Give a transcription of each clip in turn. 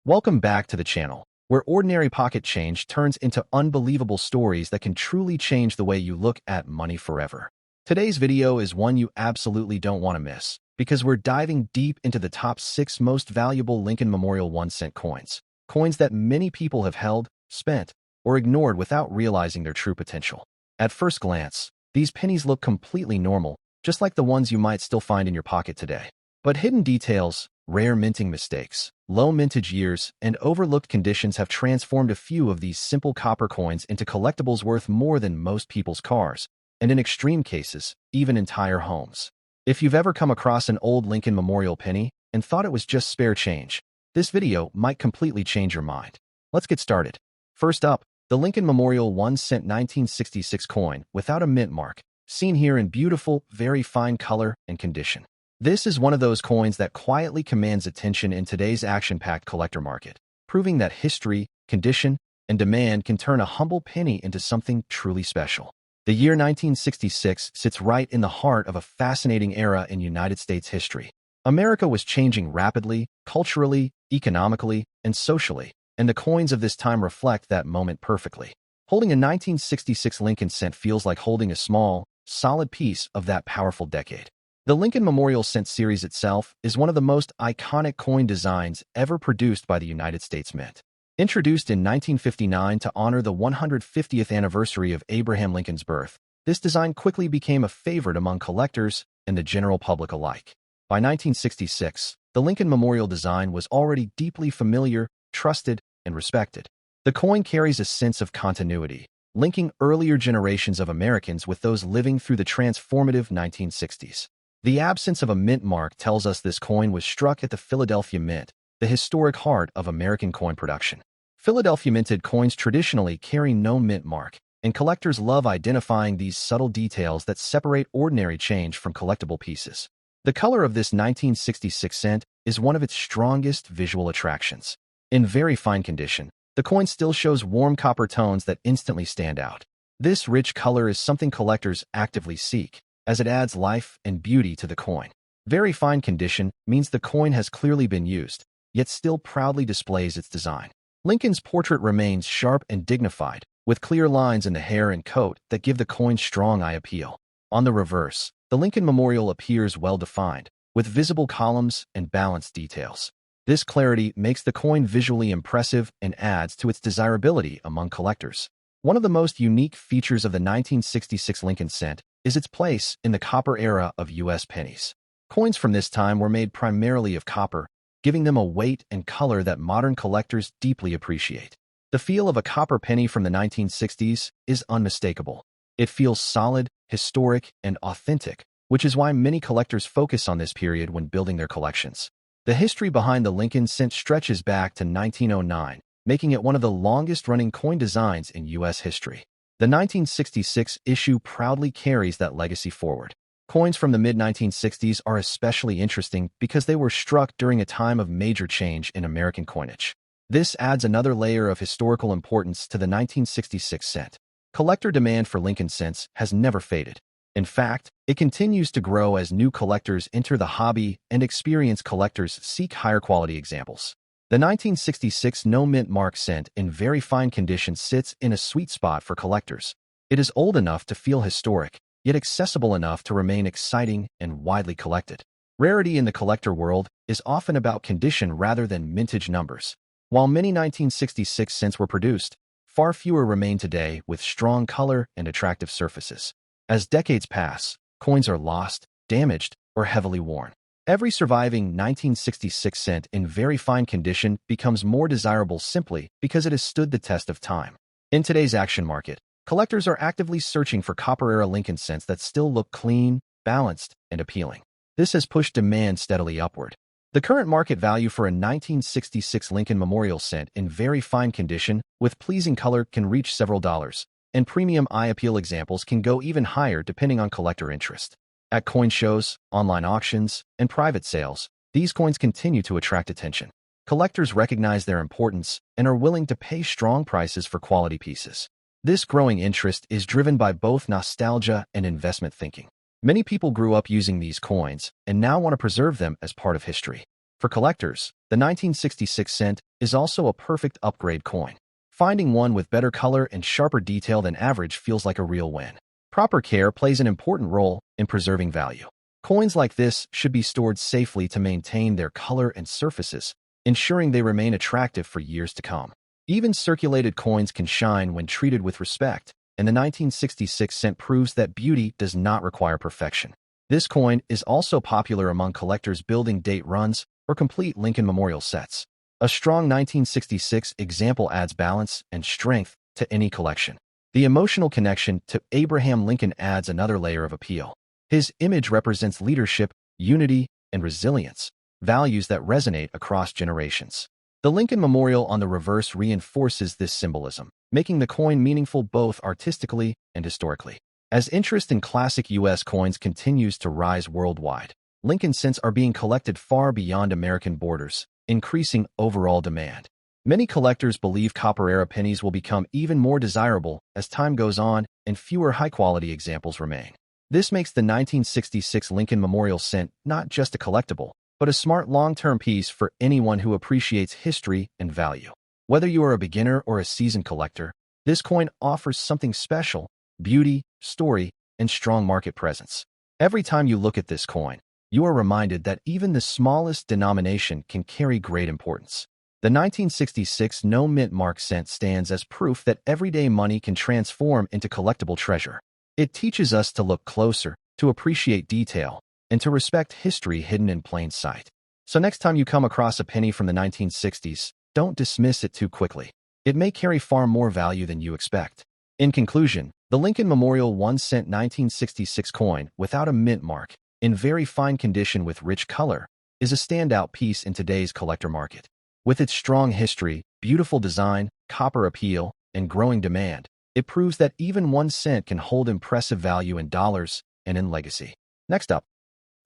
Welcome back to the channel, where ordinary pocket change turns into unbelievable stories that can truly change the way you look at money forever. Today's video is one you absolutely don't want to miss, because we're diving deep into the top 6 most valuable Lincoln Memorial 1-cent coins. Coins that many people have held, spent, or ignored without realizing their true potential. At first glance, these pennies look completely normal, just like the ones you might still find in your pocket today. But hidden details, rare minting mistakes, low mintage years, and overlooked conditions have transformed a few of these simple copper coins into collectibles worth more than most people's cars, and in extreme cases, even entire homes. If you've ever come across an old Lincoln Memorial penny and thought it was just spare change, this video might completely change your mind. Let's get started. First up, the Lincoln Memorial 1-cent 1966 coin without a mint mark, seen here in beautiful, very fine color and condition. This is one of those coins that quietly commands attention in today's action-packed collector market, proving that history, condition, and demand can turn a humble penny into something truly special. The year 1966 sits right in the heart of a fascinating era in United States history. America was changing rapidly, culturally, economically, and socially, and the coins of this time reflect that moment perfectly. Holding a 1966 Lincoln cent feels like holding a small, solid piece of that powerful decade. The Lincoln Memorial Cent series itself is one of the most iconic coin designs ever produced by the United States Mint. Introduced in 1959 to honor the 150th anniversary of Abraham Lincoln's birth, this design quickly became a favorite among collectors and the general public alike. By 1966, the Lincoln Memorial design was already deeply familiar, trusted, and respected. The coin carries a sense of continuity, linking earlier generations of Americans with those living through the transformative 1960s. The absence of a mint mark tells us this coin was struck at the Philadelphia Mint, the historic heart of American coin production. Philadelphia minted coins traditionally carry no mint mark, and collectors love identifying these subtle details that separate ordinary change from collectible pieces. The color of this 1966 cent is one of its strongest visual attractions. In very fine condition, the coin still shows warm copper tones that instantly stand out. This rich color is something collectors actively seek, as it adds life and beauty to the coin. Very fine condition means the coin has clearly been used, yet still proudly displays its design. Lincoln's portrait remains sharp and dignified, with clear lines in the hair and coat that give the coin strong eye appeal. On the reverse, the Lincoln Memorial appears well-defined, with visible columns and balanced details. This clarity makes the coin visually impressive and adds to its desirability among collectors. One of the most unique features of the 1966 Lincoln cent is its place in the copper era of U.S. pennies. Coins from this time were made primarily of copper, giving them a weight and color that modern collectors deeply appreciate. The feel of a copper penny from the 1960s is unmistakable. It feels solid, historic, and authentic, which is why many collectors focus on this period when building their collections. The history behind the Lincoln cent stretches back to 1909, making it one of the longest-running coin designs in U.S. history. The 1966 issue proudly carries that legacy forward. Coins from the mid-1960s are especially interesting because they were struck during a time of major change in American coinage. This adds another layer of historical importance to the 1966 cent. Collector demand for Lincoln cents has never faded. In fact, it continues to grow as new collectors enter the hobby and experienced collectors seek higher quality examples. The 1966 no mint mark cent in very fine condition sits in a sweet spot for collectors. It is old enough to feel historic, yet accessible enough to remain exciting and widely collected. Rarity in the collector world is often about condition rather than mintage numbers. While many 1966 cents were produced, far fewer remain today with strong color and attractive surfaces. As decades pass, coins are lost, damaged, or heavily worn. Every surviving 1966 cent in very fine condition becomes more desirable simply because it has stood the test of time. In today's action market, collectors are actively searching for copper-era Lincoln cents that still look clean, balanced, and appealing. This has pushed demand steadily upward. The current market value for a 1966 Lincoln Memorial cent in very fine condition with pleasing color can reach several dollars, and premium eye appeal examples can go even higher depending on collector interest. At coin shows, online auctions, and private sales, these coins continue to attract attention. Collectors recognize their importance and are willing to pay strong prices for quality pieces. This growing interest is driven by both nostalgia and investment thinking. Many people grew up using these coins and now want to preserve them as part of history. For collectors, the 1966 cent is also a perfect upgrade coin. Finding one with better color and sharper detail than average feels like a real win. Proper care plays an important role in preserving value. Coins like this should be stored safely to maintain their color and surfaces, ensuring they remain attractive for years to come. Even circulated coins can shine when treated with respect, and the 1966 cent proves that beauty does not require perfection. This coin is also popular among collectors building date runs or complete Lincoln Memorial sets. A strong 1966 example adds balance and strength to any collection. The emotional connection to Abraham Lincoln adds another layer of appeal. His image represents leadership, unity, and resilience, values that resonate across generations. The Lincoln Memorial on the reverse reinforces this symbolism, making the coin meaningful both artistically and historically. As interest in classic U.S. coins continues to rise worldwide, Lincoln cents are being collected far beyond American borders, increasing overall demand. Many collectors believe copper-era pennies will become even more desirable as time goes on and fewer high-quality examples remain. This makes the 1966 Lincoln Memorial cent not just a collectible, but a smart long-term piece for anyone who appreciates history and value. Whether you are a beginner or a seasoned collector, this coin offers something special: beauty, story, and strong market presence. Every time you look at this coin, you are reminded that even the smallest denomination can carry great importance. The 1966 no mint mark cent stands as proof that everyday money can transform into collectible treasure. It teaches us to look closer, to appreciate detail, and to respect history hidden in plain sight. So next time you come across a penny from the 1960s, don't dismiss it too quickly. It may carry far more value than you expect. In conclusion, the Lincoln Memorial 1 cent 1966 coin without a mint mark, in very fine condition with rich color, is a standout piece in today's collector market. With its strong history, beautiful design, copper appeal, and growing demand, it proves that even 1 cent can hold impressive value in dollars and in legacy. Next up,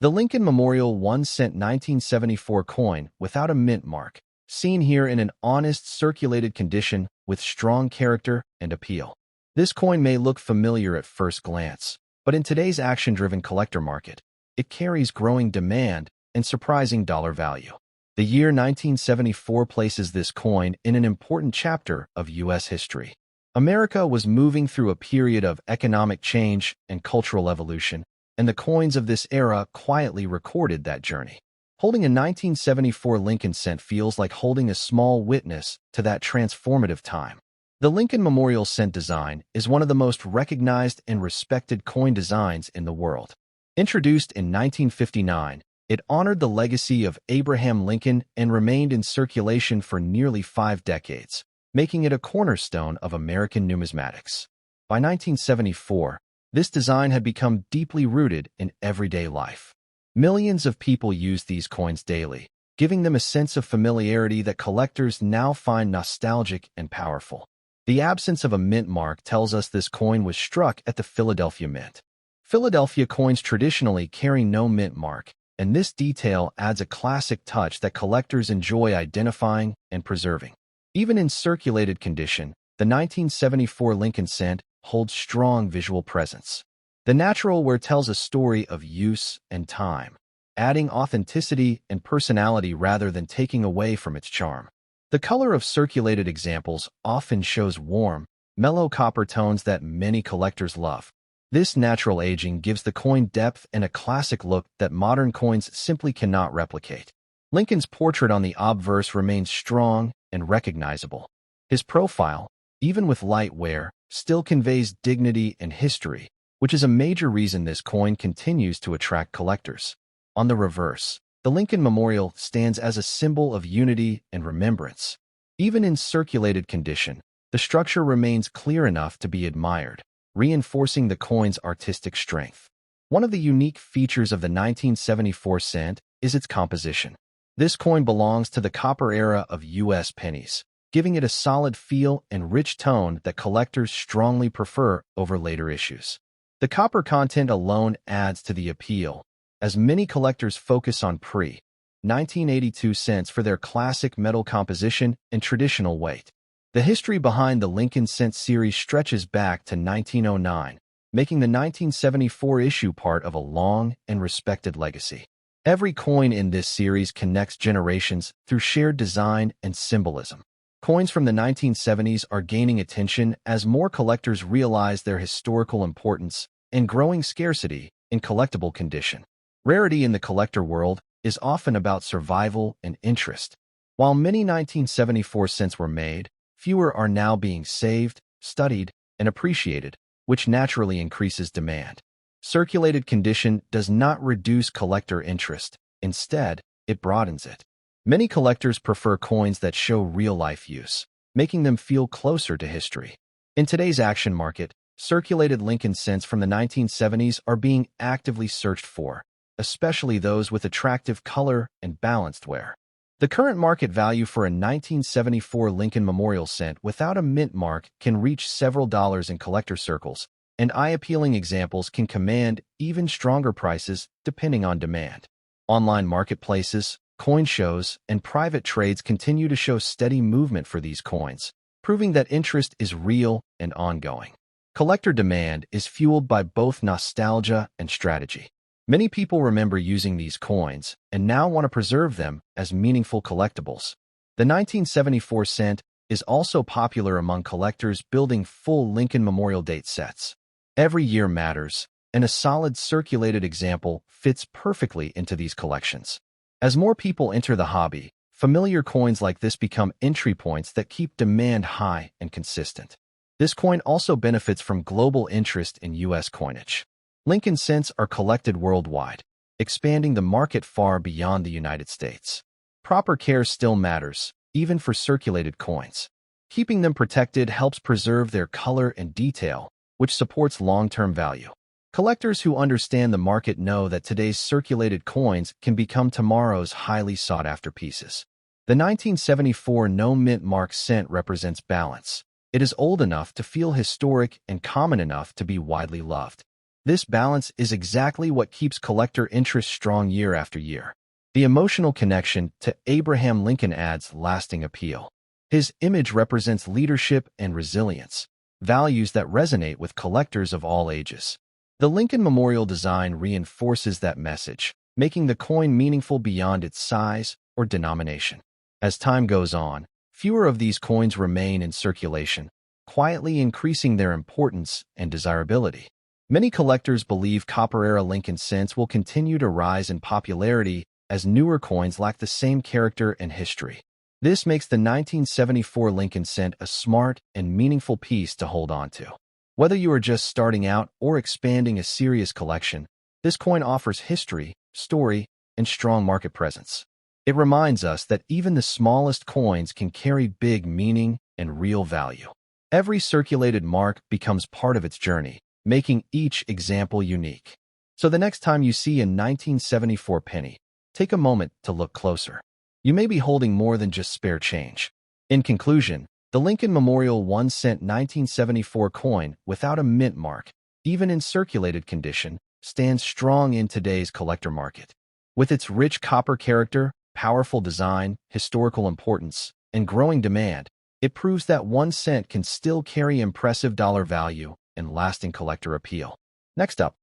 the Lincoln Memorial 1 cent 1974 coin without a mint mark, seen here in an honest, circulated condition with strong character and appeal. This coin may look familiar at first glance, but in today's action-driven collector market, it carries growing demand and surprising dollar value. The year 1974 places this coin in an important chapter of U.S. history. America was moving through a period of economic change and cultural evolution, and the coins of this era quietly recorded that journey. Holding a 1974 Lincoln cent feels like holding a small witness to that transformative time. The Lincoln Memorial cent design is one of the most recognized and respected coin designs in the world. Introduced in 1959, it honored the legacy of Abraham Lincoln and remained in circulation for nearly 5 decades, making it a cornerstone of American numismatics. By 1974, this design had become deeply rooted in everyday life. Millions of people use these coins daily, giving them a sense of familiarity that collectors now find nostalgic and powerful. The absence of a mint mark tells us this coin was struck at the Philadelphia Mint. Philadelphia coins traditionally carry no mint mark, and this detail adds a classic touch that collectors enjoy identifying and preserving. Even in circulated condition, the 1974 Lincoln cent holds strong visual presence. The natural wear tells a story of use and time, adding authenticity and personality rather than taking away from its charm. The color of circulated examples often shows warm, mellow copper tones that many collectors love. This natural aging gives the coin depth and a classic look that modern coins simply cannot replicate. Lincoln's portrait on the obverse remains strong and recognizable. His profile, even with light wear, still conveys dignity and history, which is a major reason this coin continues to attract collectors. On the reverse, the Lincoln Memorial stands as a symbol of unity and remembrance. Even in circulated condition, the structure remains clear enough to be admired, reinforcing the coin's artistic strength. One of the unique features of the 1974 cent is its composition. This coin belongs to the copper era of U.S. pennies, giving it a solid feel and rich tone that collectors strongly prefer over later issues. The copper content alone adds to the appeal, as many collectors focus on pre-1982 cents for their classic metal composition and traditional weight. The history behind the Lincoln cent series stretches back to 1909, making the 1974 issue part of a long and respected legacy. Every coin in this series connects generations through shared design and symbolism. Coins from the 1970s are gaining attention as more collectors realize their historical importance and growing scarcity in collectible condition. Rarity in the collector world is often about survival and interest. While many 1974 cents were made, fewer are now being saved, studied, and appreciated, which naturally increases demand. Circulated condition does not reduce collector interest. Instead, it broadens it. Many collectors prefer coins that show real-life use, making them feel closer to history. In today's action market, circulated Lincoln cents from the 1970s are being actively searched for, especially those with attractive color and balanced wear. The current market value for a 1974 Lincoln Memorial cent without a mint mark can reach several dollars in collector circles, and eye-appealing examples can command even stronger prices depending on demand. Online marketplaces, coin shows, and private trades continue to show steady movement for these coins, proving that interest is real and ongoing. Collector demand is fueled by both nostalgia and strategy. Many people remember using these coins and now want to preserve them as meaningful collectibles. The 1974 cent is also popular among collectors building full Lincoln Memorial date sets. Every year matters, and a solid circulated example fits perfectly into these collections. As more people enter the hobby, familiar coins like this become entry points that keep demand high and consistent. This coin also benefits from global interest in U.S. coinage. Lincoln cents are collected worldwide, expanding the market far beyond the United States. Proper care still matters, even for circulated coins. Keeping them protected helps preserve their color and detail, which supports long-term value. Collectors who understand the market know that today's circulated coins can become tomorrow's highly sought-after pieces. The 1974 no-mint mark cent represents balance. It is old enough to feel historic and common enough to be widely loved. This balance is exactly what keeps collector interest strong year after year. The emotional connection to Abraham Lincoln adds lasting appeal. His image represents leadership and resilience, values that resonate with collectors of all ages. The Lincoln Memorial design reinforces that message, making the coin meaningful beyond its size or denomination. As time goes on, fewer of these coins remain in circulation, quietly increasing their importance and desirability. Many collectors believe Copper-era Lincoln cents will continue to rise in popularity as newer coins lack the same character and history. This makes the 1974 Lincoln cent a smart and meaningful piece to hold on to. Whether you are just starting out or expanding a serious collection, this coin offers history, story, and strong market presence. It reminds us that even the smallest coins can carry big meaning and real value. Every circulated mark becomes part of its journey, making each example unique. So the next time you see a 1974 penny, take a moment to look closer. You may be holding more than just spare change. In conclusion, the Lincoln Memorial 1 cent 1974 coin without a mint mark, even in circulated condition, stands strong in today's collector market. With its rich copper character, powerful design, historical importance, and growing demand, it proves that 1 cent can still carry impressive dollar value and lasting collector appeal. Next up,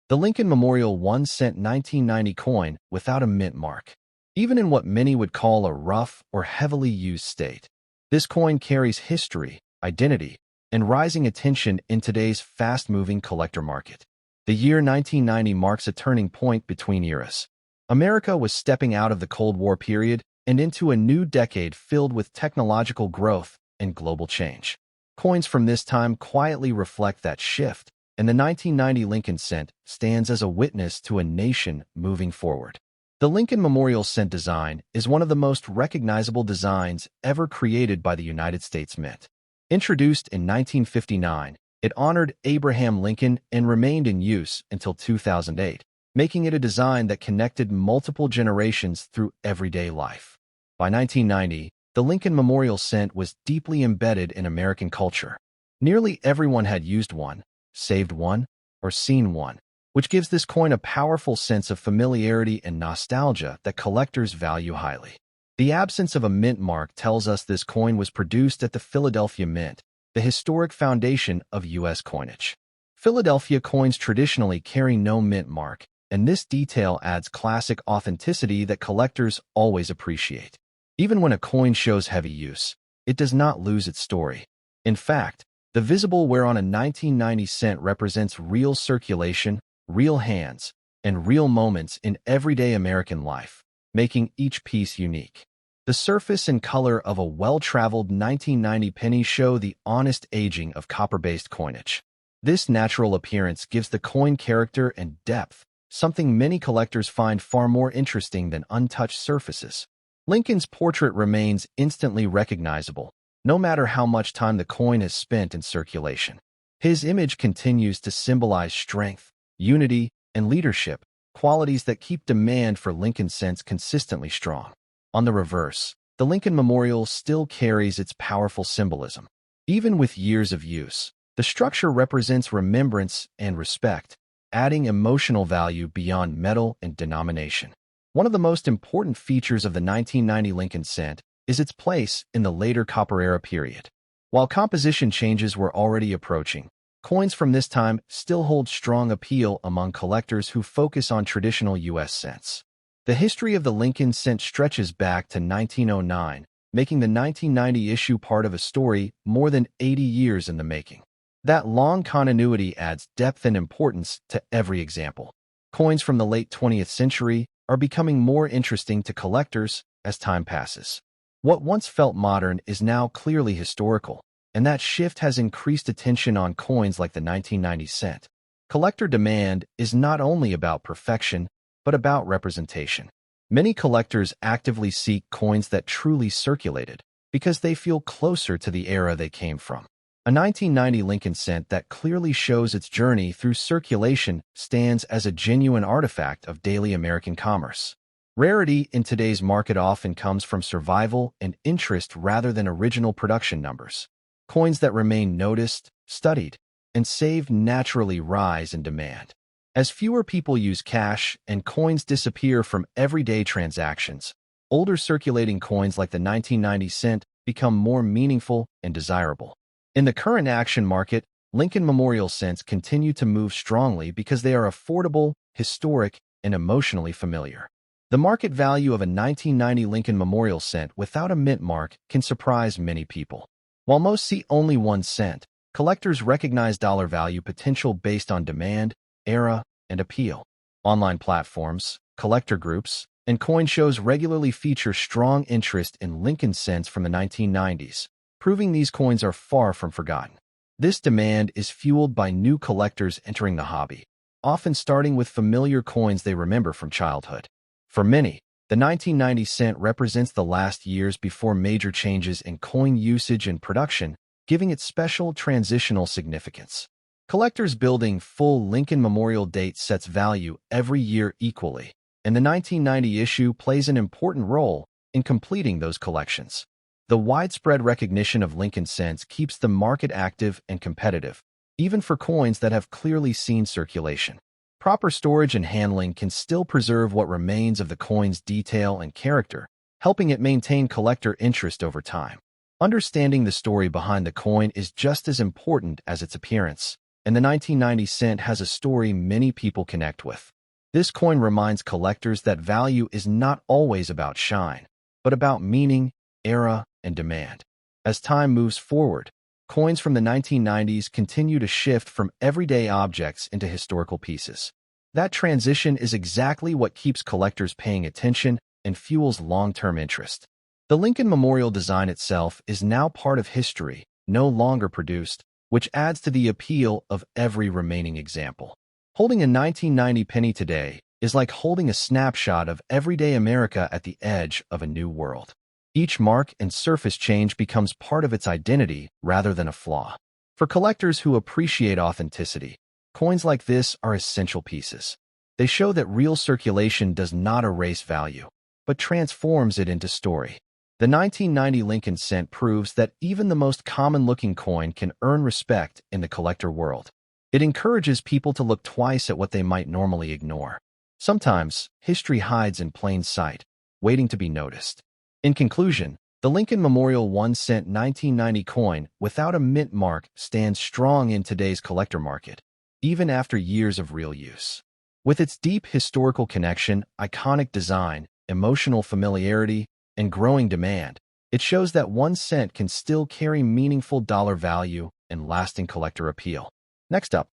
the Lincoln Memorial 1 cent 1990 coin without a mint mark. Even in what many would call a rough or heavily used state, this coin carries history, identity, and rising attention in today's fast-moving collector market. The year 1990 marks a turning point between eras. America was stepping out of the Cold War period and into a new decade filled with technological growth and global change. Coins from this time quietly reflect that shift, and the 1990 Lincoln cent stands as a witness to a nation moving forward. The Lincoln Memorial cent design is one of the most recognizable designs ever created by the United States Mint. Introduced in 1959, it honored Abraham Lincoln and remained in use until 2008, making it a design that connected multiple generations through everyday life. By 1990, the Lincoln Memorial cent was deeply embedded in American culture. Nearly everyone had used one, saved one, or seen one, which gives this coin a powerful sense of familiarity and nostalgia that collectors value highly. The absence of a mint mark tells us this coin was produced at the Philadelphia Mint, the historic foundation of U.S. coinage. Philadelphia coins traditionally carry no mint mark, and this detail adds classic authenticity that collectors always appreciate. Even when a coin shows heavy use, it does not lose its story. In fact, the visible wear on a 1990 cent represents real circulation, real hands, and real moments in everyday American life, making each piece unique. The surface and color of a well-traveled 1990 penny show the honest aging of copper-based coinage. This natural appearance gives the coin character and depth, something many collectors find far more interesting than untouched surfaces. Lincoln's portrait remains instantly recognizable, no matter how much time the coin has spent in circulation. His image continues to symbolize strength, unity, and leadership, qualities that keep demand for Lincoln cents consistently strong. On the reverse, the Lincoln Memorial still carries its powerful symbolism. Even with years of use, the structure represents remembrance and respect, adding emotional value beyond metal and denomination. One of the most important features of the 1990 Lincoln cent is its place in the later Copper Era period. While composition changes were already approaching, coins from this time still hold strong appeal among collectors who focus on traditional U.S. cents. The history of the Lincoln cent stretches back to 1909, making the 1990 issue part of a story more than 80 years in the making. That long continuity adds depth and importance to every example. Coins from the late 20th century are becoming more interesting to collectors as time passes. What once felt modern is now clearly historical, and that shift has increased attention on coins like the 1990 cent. Collector demand is not only about perfection, but about representation. Many collectors actively seek coins that truly circulated because they feel closer to the era they came from. A 1990 Lincoln cent that clearly shows its journey through circulation stands as a genuine artifact of daily American commerce. Rarity in today's market often comes from survival and interest rather than original production numbers. Coins that remain noticed, studied, and saved naturally rise in demand. As fewer people use cash and coins disappear from everyday transactions, older circulating coins like the 1990 cent become more meaningful and desirable. In the current action market, Lincoln Memorial cents continue to move strongly because they are affordable, historic, and emotionally familiar. The market value of a 1990 Lincoln Memorial cent without a mint mark can surprise many people. While most see only 1 cent, collectors recognize dollar value potential based on demand, era, and appeal. Online platforms, collector groups, and coin shows regularly feature strong interest in Lincoln cents from the 1990s, proving these coins are far from forgotten. This demand is fueled by new collectors entering the hobby, often starting with familiar coins they remember from childhood. For many, the 1990 cent represents the last years before major changes in coin usage and production, giving it special transitional significance. Collectors building full Lincoln Memorial date sets value every year equally, and the 1990 issue plays an important role in completing those collections. The widespread recognition of Lincoln cents keeps the market active and competitive, even for coins that have clearly seen circulation. Proper storage and handling can still preserve what remains of the coin's detail and character, helping it maintain collector interest over time. Understanding the story behind the coin is just as important as its appearance, and the 1990 cent has a story many people connect with. This coin reminds collectors that value is not always about shine, but about meaning, era, and demand. As time moves forward, coins from the 1990s continue to shift from everyday objects into historical pieces. That transition is exactly what keeps collectors paying attention and fuels long-term interest. The Lincoln Memorial design itself is now part of history, no longer produced, which adds to the appeal of every remaining example. Holding a 1990 penny today is like holding a snapshot of everyday America at the edge of a new world. Each mark and surface change becomes part of its identity rather than a flaw. For collectors who appreciate authenticity, coins like this are essential pieces. They show that real circulation does not erase value, but transforms it into story. The 1990 Lincoln cent proves that even the most common-looking coin can earn respect in the collector world. It encourages people to look twice at what they might normally ignore. Sometimes, history hides in plain sight, waiting to be noticed. In conclusion, the Lincoln Memorial 1 cent 1990 coin without a mint mark stands strong in today's collector market, even after years of real use. With its deep historical connection, iconic design, emotional familiarity, and growing demand, it shows that 1 cent can still carry meaningful dollar value and lasting collector appeal. Next up,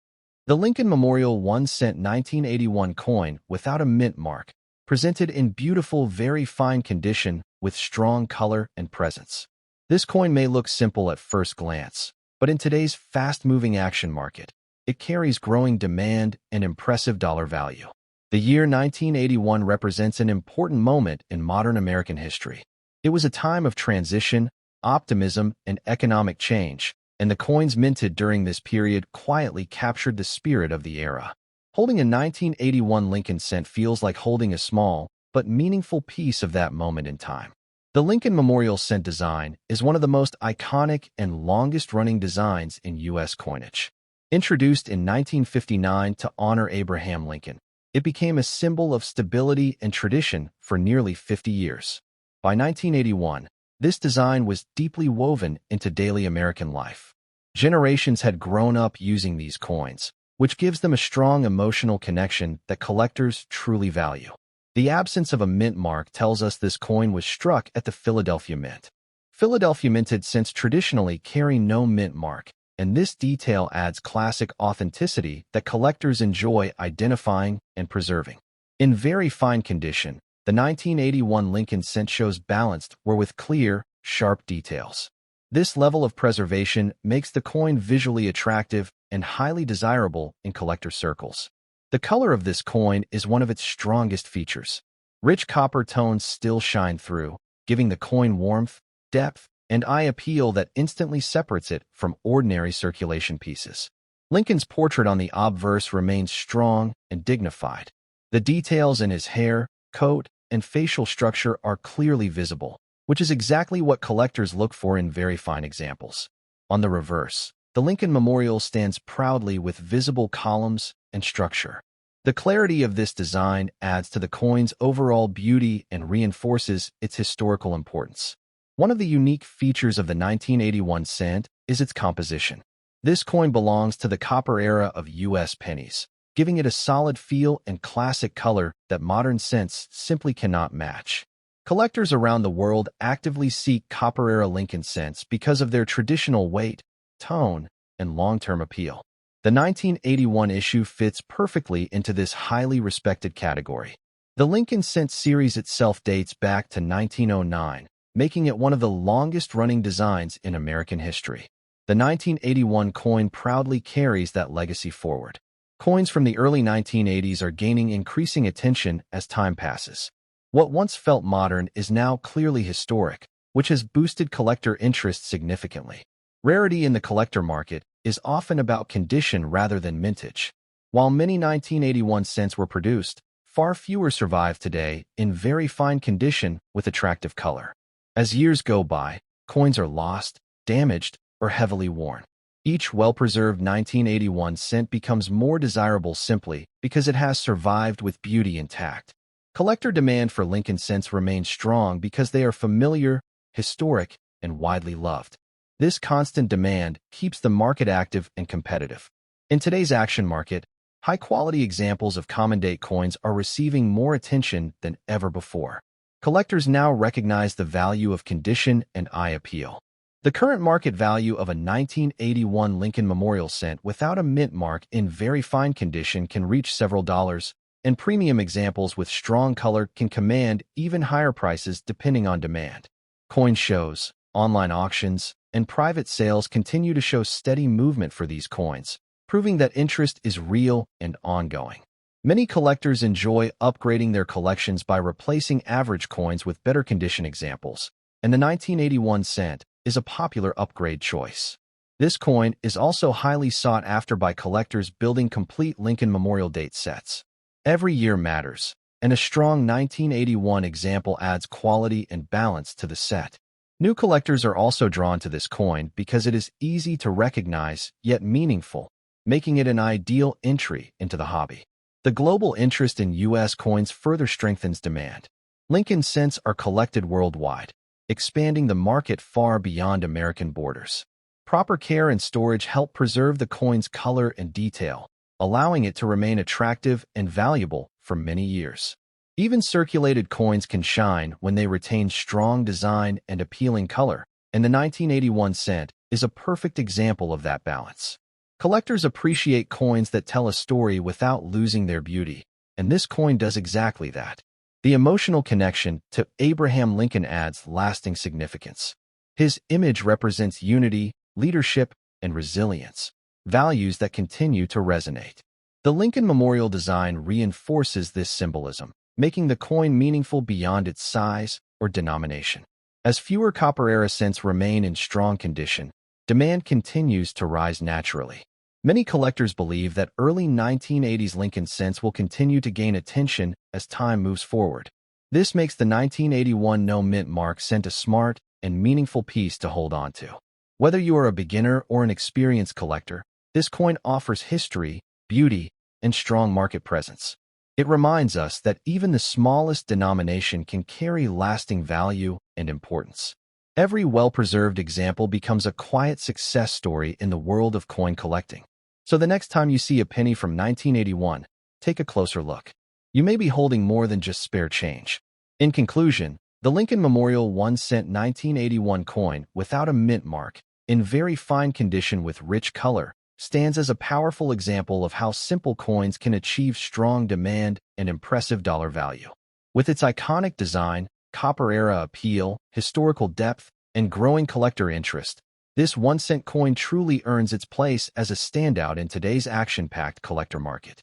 the Lincoln Memorial 1 cent 1981 coin without a mint mark, presented in beautiful, very fine condition with strong color and presence. This coin may look simple at first glance, but in today's fast-moving action market, it carries growing demand and impressive dollar value. The year 1981 represents an important moment in modern American history. It was a time of transition, optimism, and economic change, and the coins minted during this period quietly captured the spirit of the era. Holding a 1981 Lincoln cent feels like holding a small but meaningful piece of that moment in time. The Lincoln Memorial cent design is one of the most iconic and longest-running designs in U.S. coinage. Introduced in 1959 to honor Abraham Lincoln, it became a symbol of stability and tradition for nearly 50 years. By 1981, this design was deeply woven into daily American life. Generations had grown up using these coins, which gives them a strong emotional connection that collectors truly value. The absence of a mint mark tells us this coin was struck at the Philadelphia Mint. Philadelphia minted cents traditionally carry no mint mark, and this detail adds classic authenticity that collectors enjoy identifying and preserving. In very fine condition, the 1981 Lincoln cent shows balanced with clear, sharp details. This level of preservation makes the coin visually attractive and highly desirable in collector circles. The color of this coin is one of its strongest features. Rich copper tones still shine through, giving the coin warmth, depth, and eye appeal that instantly separates it from ordinary circulation pieces. Lincoln's portrait on the obverse remains strong and dignified. The details in his hair, coat, and facial structure are clearly visible, which is exactly what collectors look for in very fine examples. On the reverse, the Lincoln Memorial stands proudly with visible columns and structure. The clarity of this design adds to the coin's overall beauty and reinforces its historical importance. One of the unique features of the 1981 cent is its composition. This coin belongs to the copper era of U.S. pennies, giving it a solid feel and classic color that modern cents simply cannot match. Collectors around the world actively seek copper-era Lincoln cents because of their traditional weight, tone, and long-term appeal. The 1981 issue fits perfectly into this highly respected category. The Lincoln cent series itself dates back to 1909, making it one of the longest-running designs in American history. The 1981 coin proudly carries that legacy forward. Coins from the early 1980s are gaining increasing attention as time passes. What once felt modern is now clearly historic, which has boosted collector interest significantly. Rarity in the collector market is often about condition rather than mintage. While many 1981 cents were produced, far fewer survive today in very fine condition with attractive color. As years go by, coins are lost, damaged, or heavily worn. Each well-preserved 1981 cent becomes more desirable simply because it has survived with beauty intact. Collector demand for Lincoln cents remains strong because they are familiar, historic, and widely loved. This constant demand keeps the market active and competitive. In today's action market, high-quality examples of common-date coins are receiving more attention than ever before. Collectors now recognize the value of condition and eye appeal. The current market value of a 1981 Lincoln Memorial cent without a mint mark in very fine condition can reach several dollars, and premium examples with strong color can command even higher prices depending on demand. Coin shows, online auctions, and private sales continue to show steady movement for these coins, proving that interest is real and ongoing. Many collectors enjoy upgrading their collections by replacing average coins with better condition examples, and the 1981 cent is a popular upgrade choice. This coin is also highly sought after by collectors building complete Lincoln Memorial date sets. Every year matters, and a strong 1981 example adds quality and balance to the set. New collectors are also drawn to this coin because it is easy to recognize yet meaningful, making it an ideal entry into the hobby. The global interest in U.S. coins further strengthens demand. Lincoln cents are collected worldwide, expanding the market far beyond American borders. Proper care and storage help preserve the coin's color and detail, allowing it to remain attractive and valuable for many years. Even circulated coins can shine when they retain strong design and appealing color, and the 1981 cent is a perfect example of that balance. Collectors appreciate coins that tell a story without losing their beauty, and this coin does exactly that. The emotional connection to Abraham Lincoln adds lasting significance. His image represents unity, leadership, and resilience, values that continue to resonate. The Lincoln Memorial design reinforces this symbolism, making the coin meaningful beyond its size or denomination. As fewer copper-era cents remain in strong condition, demand continues to rise naturally. Many collectors believe that early 1980s Lincoln cents will continue to gain attention as time moves forward. This makes the 1981 no-mint mark cent a smart and meaningful piece to hold on to. Whether you are a beginner or an experienced collector, this coin offers history, beauty, and strong market presence. It reminds us that even the smallest denomination can carry lasting value and importance. Every well-preserved example becomes a quiet success story in the world of coin collecting. So the next time you see a penny from 1981, take a closer look. You may be holding more than just spare change. In conclusion, the Lincoln Memorial 1-cent 1981 coin without a mint mark, in very fine condition with rich color, stands as a powerful example of how simple coins can achieve strong demand and impressive dollar value. With its iconic design, copper-era appeal, historical depth, and growing collector interest, this 1-cent coin truly earns its place as a standout in today's action-packed collector market.